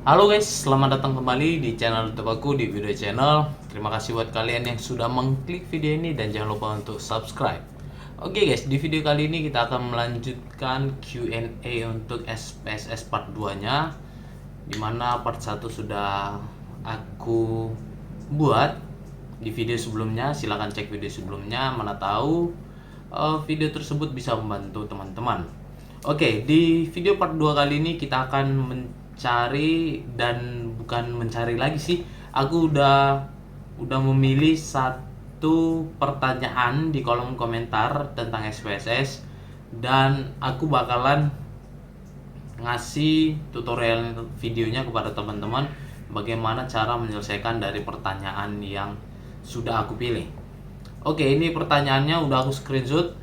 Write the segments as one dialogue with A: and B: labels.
A: Halo guys, selamat datang kembali di channel YouTube aku di Video Channel. Terima kasih buat kalian yang sudah mengklik video ini dan jangan lupa untuk subscribe. Oke guys, di video kali ini kita akan melanjutkan Q&A untuk SPSS part 2-nya, dimana part 1 sudah aku buat di video sebelumnya. Silahkan cek video sebelumnya, mana tahu video tersebut bisa membantu teman-teman. Oke, di video part 2 kali ini kita akan mencari, dan bukan mencari lagi sih, aku udah memilih satu pertanyaan di kolom komentar tentang SPSS, dan aku bakalan ngasih tutorial videonya kepada teman-teman bagaimana cara menyelesaikan dari pertanyaan yang sudah aku pilih. Oke, ini pertanyaannya udah aku screenshot.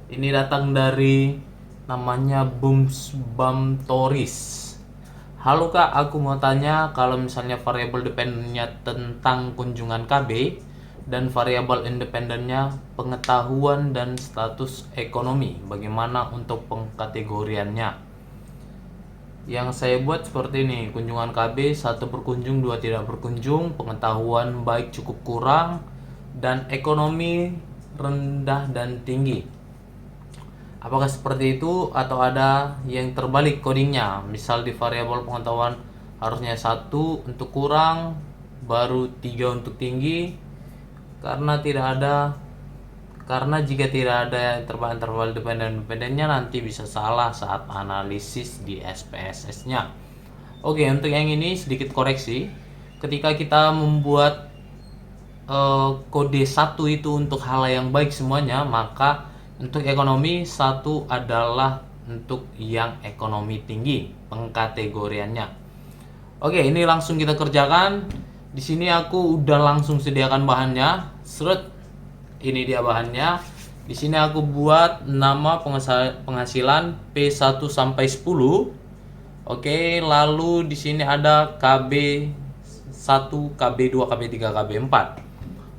A: Ini datang dari namanya Bums Bam Toris. Halo kak, aku mau tanya, kalau misalnya variabel dependennya tentang kunjungan KB dan variabel independennya pengetahuan dan status ekonomi, bagaimana untuk pengkategoriannya? Yang saya buat seperti ini: kunjungan KB 1 berkunjung, 2 tidak berkunjung, pengetahuan baik cukup kurang, dan ekonomi rendah dan tinggi. Apakah seperti itu atau ada yang terbalik codingnya? Misal di variabel pengetahuan harusnya 1 untuk kurang, baru 3 untuk tinggi. Karena jika tidak ada interval dependennya nanti bisa salah saat analisis di SPSS-nya. Oke, untuk yang ini sedikit koreksi. Ketika kita membuat kode 1 itu untuk hal yang baik semuanya, maka untuk ekonomi 1 adalah untuk yang ekonomi tinggi pengkategoriannya. Oke, ini langsung kita kerjakan. Di sini aku udah langsung sediakan bahannya. Seret. Ini dia bahannya. Di sini aku buat nama penghasilan P1 sampai 10. Oke, lalu di sini ada KB1, KB2, KB3, KB4.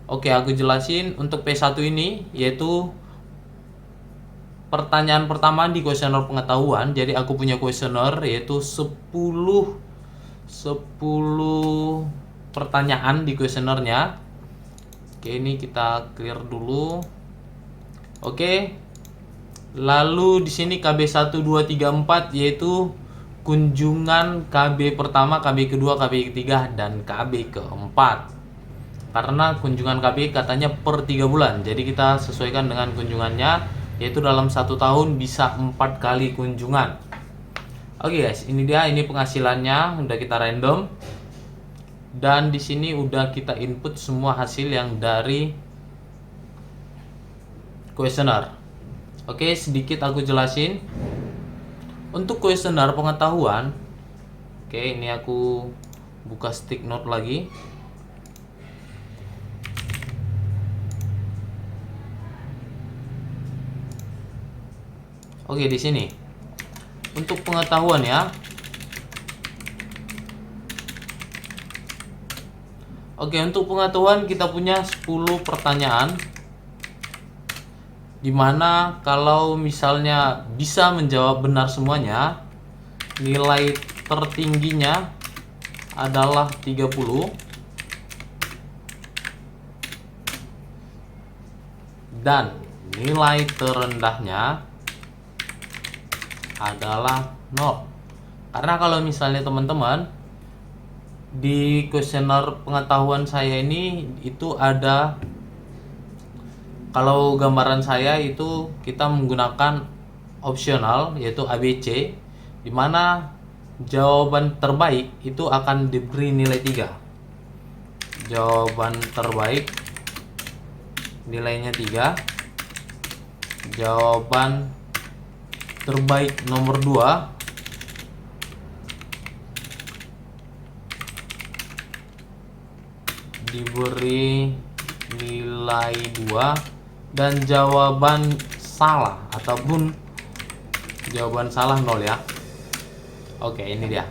A: Oke, aku jelasin untuk P1 ini, yaitu pertanyaan pertama di kuesioner pengetahuan. Jadi aku punya kuesioner yaitu 10 pertanyaan di kuesionernya. Oke, ini kita clear dulu. Oke. Lalu di sini KB 1 2 3 4 yaitu kunjungan KB pertama, KB kedua, KB ketiga, dan KB keempat. Karena kunjungan KB katanya per 3 bulan. Jadi kita sesuaikan dengan kunjungannya, yaitu dalam 1 tahun bisa 4 kali kunjungan. Oke guys, ini dia, ini penghasilannya udah kita random, dan di sini udah kita input semua hasil yang dari kuesioner. Oke, sedikit aku jelasin untuk kuesioner pengetahuan. Oke, ini aku buka stick note lagi. Oke, di sini untuk pengetahuan ya. Oke, untuk pengetahuan kita punya 10 pertanyaan, dimana kalau misalnya bisa menjawab benar semuanya, nilai tertingginya adalah 30 dan nilai terendahnya adalah 0. Karena kalau misalnya teman-teman di kuesioner pengetahuan saya ini itu ada, kalau gambaran saya itu kita menggunakan opsional yaitu ABC, dimana jawaban terbaik itu akan diberi nilai 3. Jawaban terbaik nilainya 3. Jawaban terbaik nomor 2 diberi nilai 2, dan jawaban salah ataupun jawaban salah 0 ya. Oke, ini dia.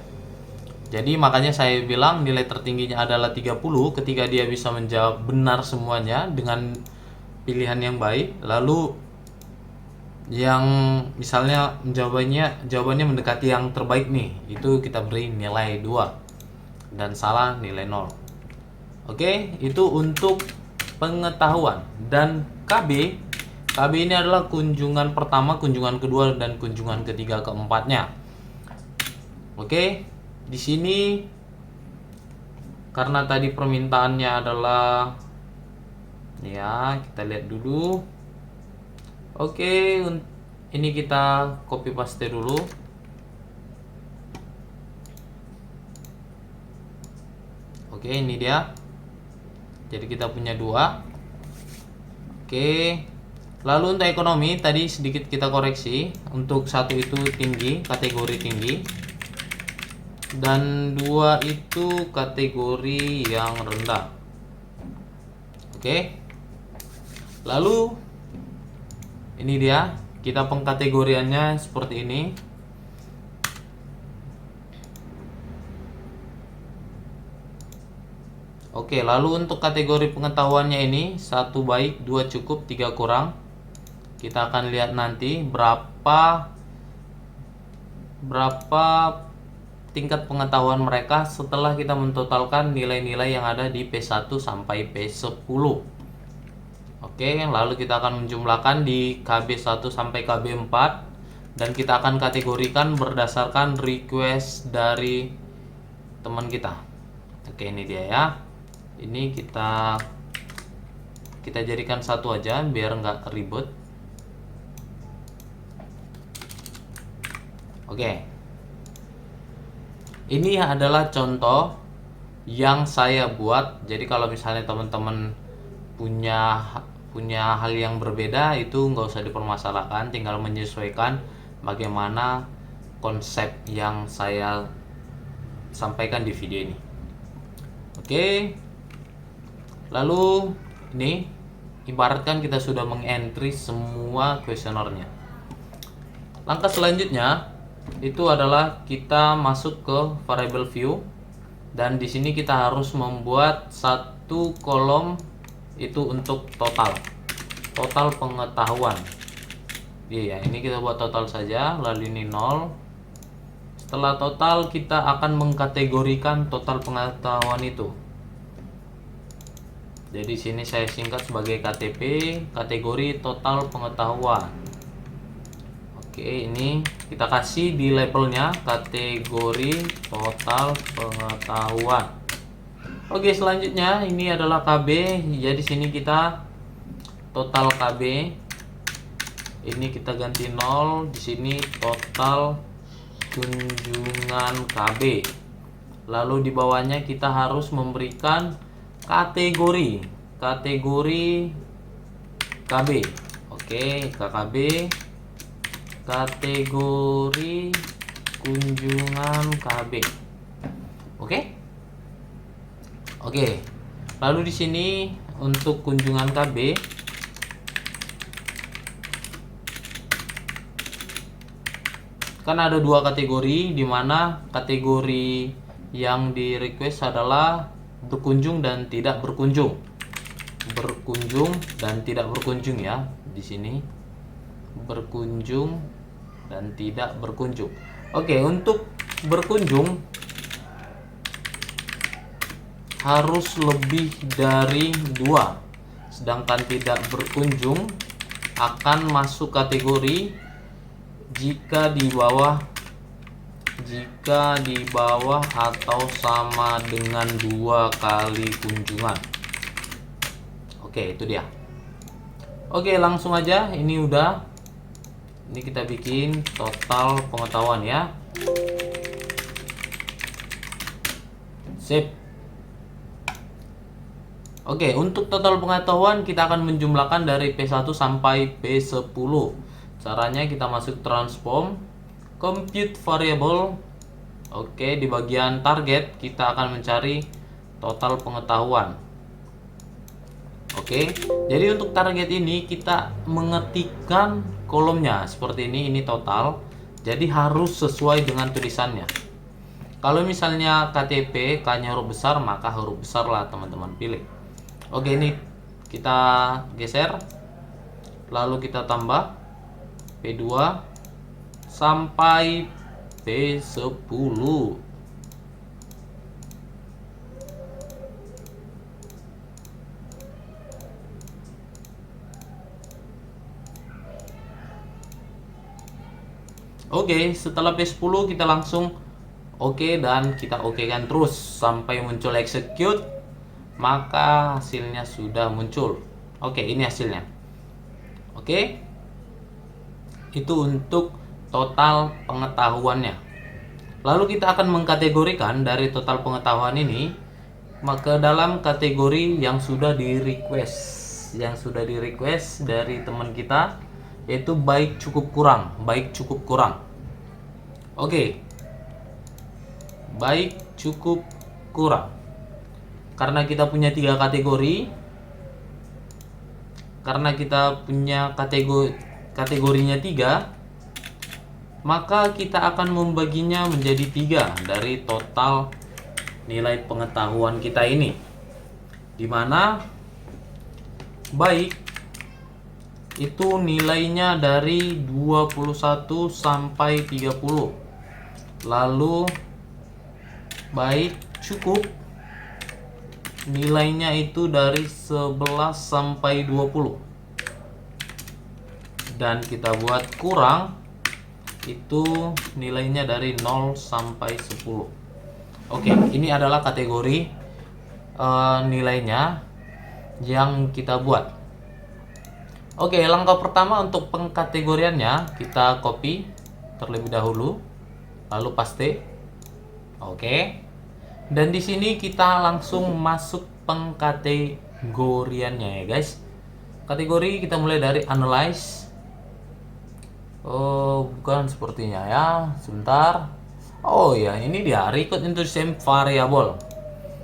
A: Jadi makanya saya bilang nilai tertingginya adalah 30 ketika dia bisa menjawab benar semuanya dengan pilihan yang baik. Lalu yang misalnya jawabannya mendekati yang terbaik nih, itu kita beri nilai 2 dan salah nilai 0. Oke, itu untuk pengetahuan. Dan KB ini adalah kunjungan pertama, kunjungan kedua, dan kunjungan ketiga keempatnya. Oke, di sini karena tadi permintaannya adalah, ya kita lihat dulu. Oke, ini kita copy paste dulu. Oke, ini dia. Jadi kita punya 2. Oke. Lalu untuk ekonomi tadi sedikit kita koreksi. Untuk 1 itu tinggi, kategori tinggi. Dan 2 itu kategori yang rendah. Oke. Lalu ini dia, kita pengkategoriannya seperti ini. Oke, lalu untuk kategori pengetahuannya ini 1 baik, 2 cukup, 3 kurang. Kita akan lihat nanti berapa tingkat pengetahuan mereka setelah kita mentotalkan nilai-nilai yang ada di P1 sampai P10. Oke, lalu kita akan menjumlahkan di KB1 sampai KB4 dan kita akan kategorikan berdasarkan request dari teman kita. Oke, ini dia ya. Ini kita jadikan 1 aja biar nggak ribet. Oke. Ini adalah contoh yang saya buat. Jadi kalau misalnya teman-teman punya hal yang berbeda, itu nggak usah dipermasalahkan, tinggal menyesuaikan bagaimana konsep yang saya sampaikan di video ini. Oke. Lalu ini ibaratkan kita sudah mengentry semua kuesionernya. Langkah selanjutnya itu adalah kita masuk ke variable view, dan di sini kita harus membuat 1 kolom itu untuk total pengetahuan. Iya, ini kita buat total saja, lalu ini 0. Setelah total kita akan mengkategorikan total pengetahuan itu. Jadi sini saya singkat sebagai KTP, kategori total pengetahuan. Oke, ini kita kasih di labelnya kategori total pengetahuan. Oke, selanjutnya ini adalah KB. Jadi sini kita total KB. Ini kita ganti 0, di sini total kunjungan KB. Lalu di bawahnya kita harus memberikan kategori KB. Oke, KKB kategori kunjungan KB. Oke. Lalu di sini untuk kunjungan KB kan ada 2 kategori, di mana kategori yang di request adalah berkunjung dan tidak berkunjung. Berkunjung dan tidak berkunjung ya. Di sini berkunjung dan tidak berkunjung. Oke, untuk berkunjung harus lebih dari 2. Sedangkan tidak berkunjung akan masuk kategori jika di bawah atau sama dengan 2 kali kunjungan. Oke, itu dia. Oke, langsung aja, ini udah. Ini kita bikin total pengetahuan ya. Sip. Oke, untuk total pengetahuan kita akan menjumlahkan dari P1 sampai P10. Caranya kita masuk transform, compute variable. Oke, di bagian target kita akan mencari total pengetahuan. Oke, jadi untuk target ini kita mengetikkan kolomnya seperti ini total. Jadi harus sesuai dengan tulisannya. Kalau misalnya KTP K-nya huruf besar, maka huruf besar lah teman-teman pilih. Oke, ini kita geser, lalu kita tambah. P2 sampai P10. Oke, setelah P10 kita langsung oke, dan kita okekan terus sampai muncul execute, maka hasilnya sudah muncul. Oke, ini hasilnya. Oke, itu untuk total pengetahuannya. Lalu kita akan mengkategorikan dari total pengetahuan ini maka dalam kategori yang sudah di request dari teman kita, yaitu baik cukup kurang. Oke, baik cukup kurang. Karena kita punya 3 kategori, kategorinya 3, maka kita akan membaginya menjadi 3 dari total nilai pengetahuan kita ini, dimana baik itu nilainya dari 21 sampai 30, lalu baik cukup nilainya itu dari 11 sampai 20, dan kita buat kurang itu nilainya dari 0 sampai 10. Oke, ini adalah kategori nilainya yang kita buat. Oke, langkah pertama untuk pengkategoriannya kita copy terlebih dahulu, lalu paste. Oke. Dan di sini kita langsung masuk pengkategoriannya ya, guys. Kategori kita mulai dari analyze. Oh, bukan sepertinya ya. Sebentar. Oh ya, ini dia record into same variable.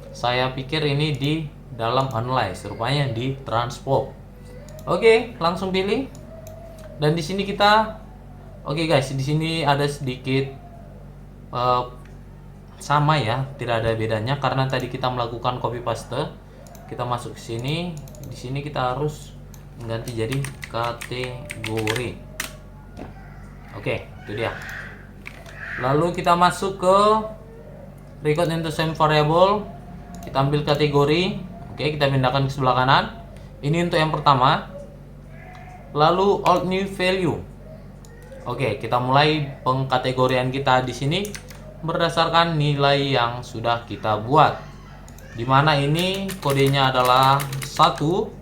A: Saya pikir ini di dalam analyze, rupanya di transform. Oke, langsung pilih. Dan di sini kita oke guys, di sini ada sedikit sama ya, tidak ada bedanya karena tadi kita melakukan copy paste. Kita masuk ke sini, di sini kita harus mengganti jadi kategori. Oke, itu dia. Lalu kita masuk ke record into same variable. Kita ambil kategori. Oke, kita pindahkan ke sebelah kanan. Ini untuk yang pertama. Lalu old new value. Oke, kita mulai pengkategorian kita di sini berdasarkan nilai yang sudah kita buat. Dimana ini kodenya adalah 1,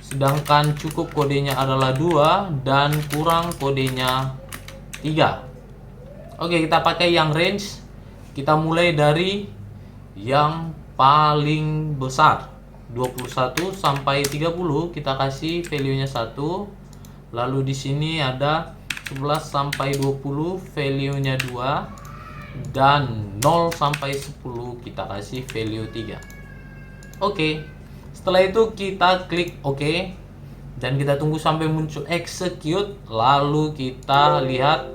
A: sedangkan cukup kodenya adalah 2, dan kurang kodenya 3. Oke, kita pakai yang range. Kita mulai dari yang paling besar 21 sampai 30, kita kasih value-nya 1. Lalu di sini ada 11 sampai 20, value-nya 2, dan 0 sampai 10 kita kasih value 3. Oke. Setelah itu kita klik OK dan kita tunggu sampai muncul execute, lalu kita lihat.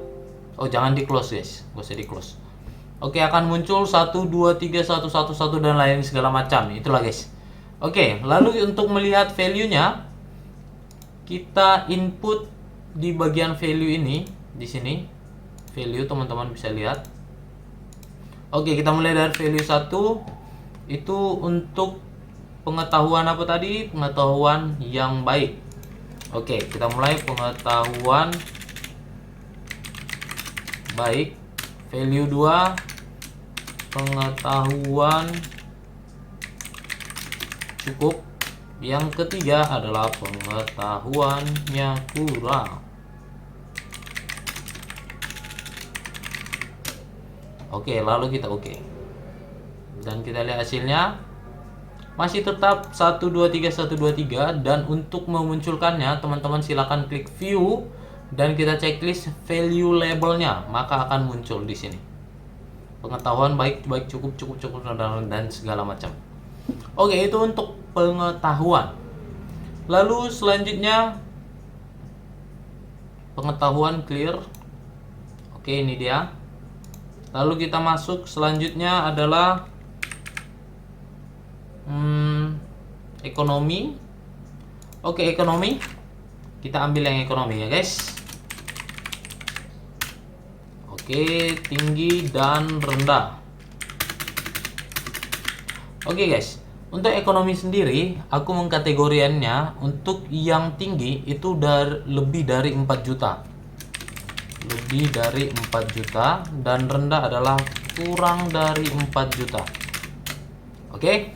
A: Oh, jangan di close guys, gak usah di close. Oke, akan muncul 1 2 3 1 1 1 dan lain segala macam. Itulah guys. Oke, lalu untuk melihat value-nya kita input di bagian value ini, di sini value, teman-teman bisa lihat. Oke, kita mulai dari value 1. Itu untuk pengetahuan apa tadi? Pengetahuan yang baik. Oke, kita mulai pengetahuan baik. Value 2, pengetahuan cukup. Yang ketiga adalah pengetahuannya kurang. Oke, lalu kita oke. Dan kita lihat hasilnya masih tetap 1 2 3 1 2 3, dan untuk memunculkannya teman-teman silakan klik view dan kita checklist value labelnya, maka akan muncul di sini. Pengetahuan baik, cukup dan segala macam. Oke, itu untuk pengetahuan. Lalu selanjutnya pengetahuan clear. Oke, ini dia. Lalu kita masuk selanjutnya adalah ekonomi. Oke, ekonomi. Kita ambil yang ekonomi ya guys. Oke, tinggi dan rendah. Oke guys, untuk ekonomi sendiri aku mengkategorikannya untuk yang tinggi itu lebih dari 4 juta. Lebih dari 4 juta dan rendah adalah kurang dari 4 juta. Oke.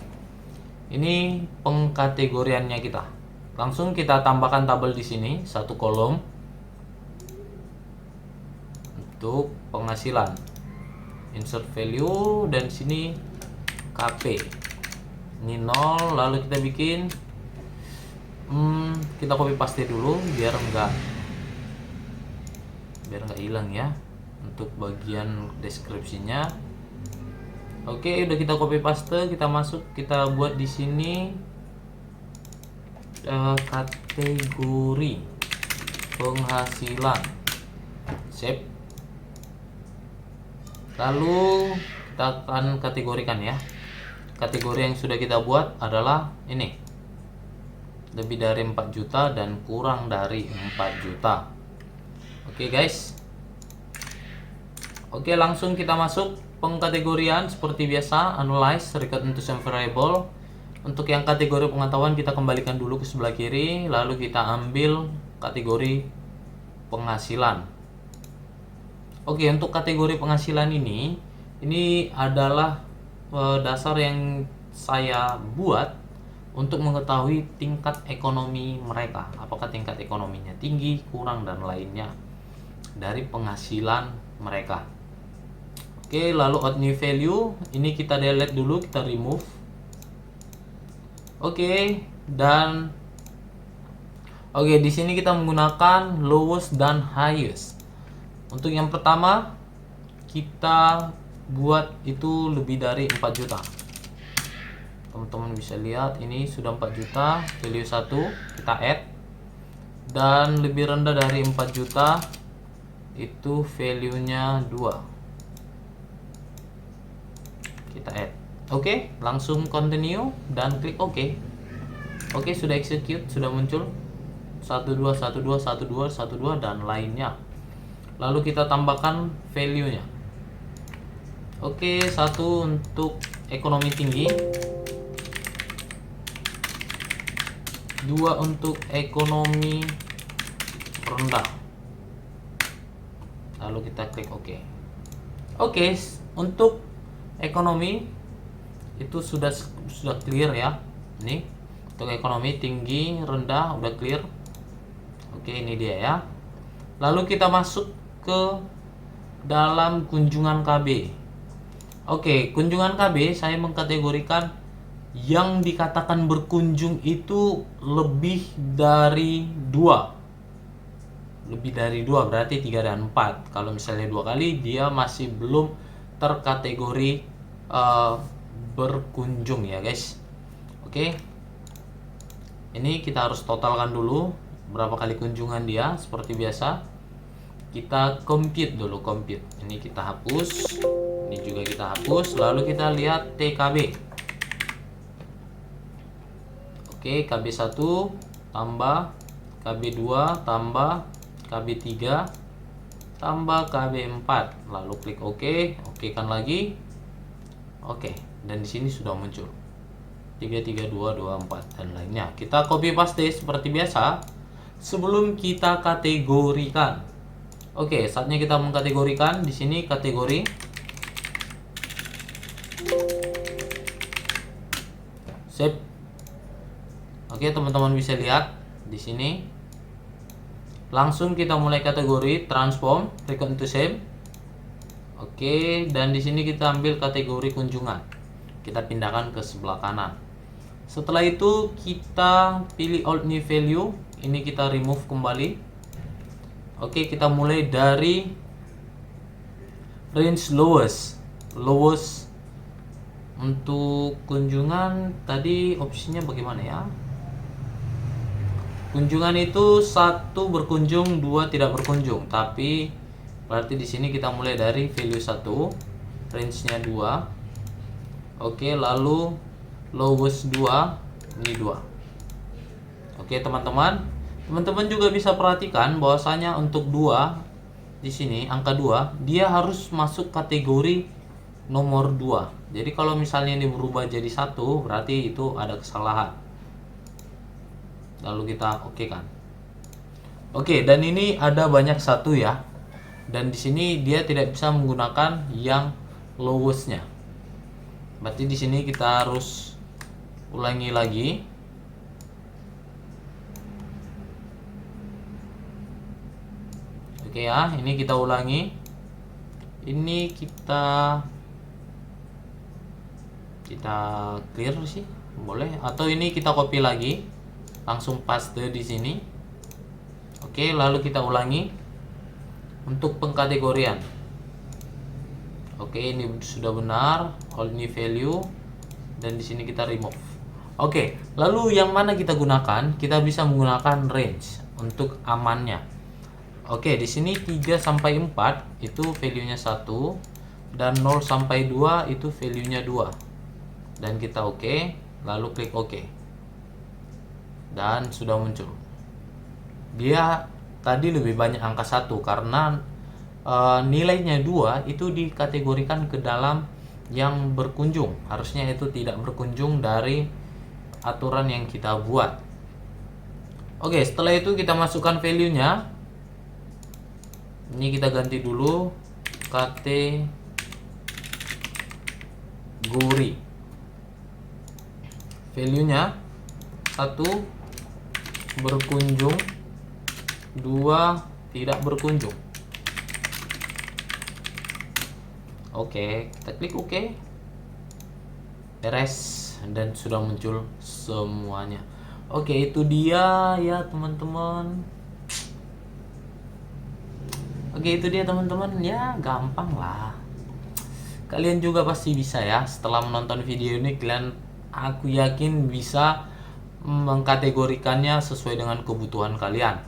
A: Ini pengkategoriannya kita. Langsung kita tambahkan tabel di sini, satu kolom untuk penghasilan. Insert value dan sini KP. Ini 0, lalu kita bikin kita copy paste dulu biar enggak hilang ya untuk bagian deskripsinya. Oke, udah kita copy paste, kita masuk, kita buat di sini kategori penghasilan. Save. Lalu kita akan kategorikan ya. Kategori yang sudah kita buat adalah ini. Lebih dari 4 juta dan kurang dari 4 juta. Oke guys. Oke, langsung kita masuk pengkategorian seperti biasa, analyze, record into some variable. Untuk yang kategori pengetahuan kita kembalikan dulu ke sebelah kiri, lalu kita ambil kategori penghasilan. Oke, untuk kategori penghasilan ini adalah dasar yang saya buat untuk mengetahui tingkat ekonomi mereka. Apakah tingkat ekonominya tinggi, kurang, dan lainnya dari penghasilan mereka. Oke, lalu add new value. Ini kita delete dulu, kita remove. Oke, dan di sini kita menggunakan lowest dan highest. Untuk yang pertama kita buat itu lebih dari 4 juta. Teman-teman bisa lihat ini sudah 4 juta, value 1 kita add. Dan lebih rendah dari 4 juta itu value-nya 2. Kita add. Oke, langsung continue dan klik OK. Oke, sudah execute, sudah muncul 12 12 12 12 12 dan lainnya. Lalu kita tambahkan value-nya. Oke, 1 untuk ekonomi tinggi, 2 untuk ekonomi rendah. Lalu kita klik OK. Oke, untuk ekonomi itu sudah clear ya. Nih, untuk ekonomi tinggi, rendah udah clear. Oke, ini dia ya. Lalu kita masuk ke dalam kunjungan KB. Oke, kunjungan KB saya mengkategorikan yang dikatakan berkunjung itu lebih dari 2. Lebih dari 2 berarti 3 dan 4. Kalau misalnya 2 kali dia masih belum terkategori berkunjung ya guys. Oke. Ini kita harus totalkan dulu berapa kali kunjungan dia. Seperti biasa kita compute dulu, compute. Ini kita hapus, ini juga kita hapus. Lalu kita lihat TKB. Oke, KB1 tambah KB2 tambah KB3 tambah KB4. Lalu klik OK, OK kan lagi. Oke, dan di sini sudah muncul 3 3 2 2 4 dan lainnya. Kita copy paste seperti biasa sebelum kita kategorikan. Oke, saatnya kita mengkategorikan. Di sini kategori save. Oke, teman-teman bisa lihat di sini. Langsung kita mulai kategori transform, record to save. Oke, dan di sini kita ambil kategori kunjungan. Kita pindahkan ke sebelah kanan. Setelah itu kita pilih alt new value. Ini kita remove kembali. Oke, kita mulai dari range lowest. Untuk kunjungan tadi opsinya bagaimana ya? Kunjungan itu 1 berkunjung, 2 tidak berkunjung. Tapi berarti di sini kita mulai dari value 1, range-nya 2. Oke, lalu lowest 2, ini 2. Oke, teman-teman juga bisa perhatikan bahwasanya untuk 2 di sini angka 2, dia harus masuk kategori nomor 2. Jadi kalau misalnya ini berubah jadi 1, berarti itu ada kesalahan. Lalu kita oke kan. Oke, dan ini ada banyak 1 ya. Dan di sini dia tidak bisa menggunakan yang lowestnya. Berarti di sini kita harus ulangi lagi. Oke ya, ini kita ulangi. Ini kita clear sih, boleh. Atau ini kita copy lagi, langsung paste di sini. Oke, lalu kita ulangi untuk pengkategorian. Oke, ini sudah benar. All ini value, dan di sini kita remove. Oke, lalu yang mana kita gunakan? Kita bisa menggunakan range untuk amannya. Oke, di sini 3 sampai 4 itu value-nya 1 dan 0 sampai 2 itu value-nya 2. Dan kita oke, lalu klik oke. Dan sudah muncul. Dia tadi lebih banyak angka 1 karena nilainya 2 itu dikategorikan ke dalam yang berkunjung. Harusnya itu tidak berkunjung dari aturan yang kita buat. Oke, setelah itu kita masukkan value-nya. Ini kita ganti dulu kategori. Value-nya 1 berkunjung, 2 tidak berkunjung. Oke, kita klik oke. Beres, dan sudah muncul semuanya. Oke, itu dia ya teman-teman. Oke, itu dia teman-teman, ya gampang lah. Kalian juga pasti bisa ya. Setelah menonton video ini, aku yakin bisa mengkategorikannya sesuai dengan kebutuhan kalian.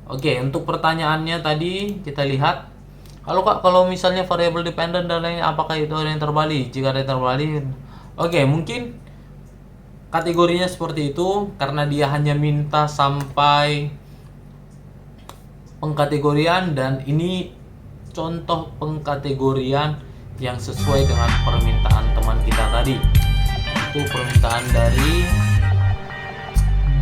A: Oke, untuk pertanyaannya tadi kita lihat. Halo Kak, kalau misalnya variable dependent dan lain, apakah itu ada yang terbalik? Jika ada yang terbalik, oke, mungkin kategorinya seperti itu karena dia hanya minta sampai pengkategorian, dan ini contoh pengkategorian yang sesuai dengan permintaan teman kita tadi. Itu permintaan dari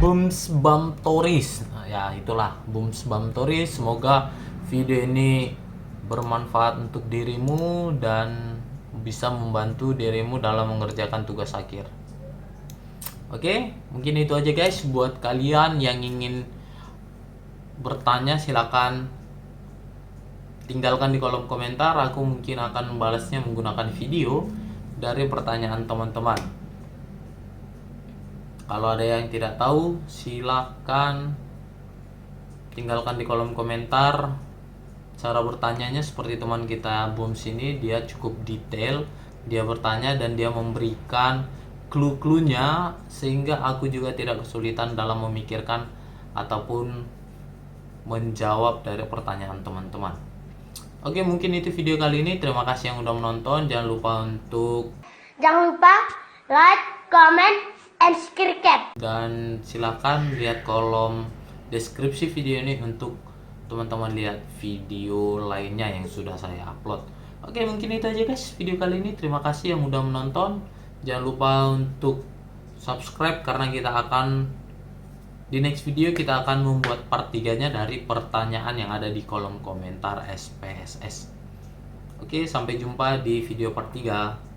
A: Bums Bam Toris. Nah, ya itulah Bums Bam Toris. Semoga video ini bermanfaat untuk dirimu dan bisa membantu dirimu dalam mengerjakan tugas akhir. Oke, mungkin itu aja guys. Buat kalian yang ingin bertanya, silakan tinggalkan di kolom komentar. Aku mungkin akan membalasnya menggunakan video dari pertanyaan teman-teman. Kalau ada yang tidak tahu, silakan tinggalkan di kolom komentar. Cara bertanyanya seperti teman kita Bums ini, dia cukup detail. Dia bertanya dan dia memberikan clue-cluenya sehingga aku juga tidak kesulitan dalam memikirkan ataupun menjawab dari pertanyaan teman-teman. Oke, mungkin itu video kali ini. Terima kasih yang udah menonton. Jangan lupa like, comment, and subscribe. Dan silakan lihat kolom deskripsi video ini untuk teman-teman lihat video lainnya yang sudah saya upload. Oke, mungkin itu aja guys video kali ini. Terima kasih yang udah menonton. Jangan lupa untuk subscribe karena kita akan di next video kita akan membuat part 3-nya dari pertanyaan yang ada di kolom komentar SPSS. Oke, sampai jumpa di video part 3.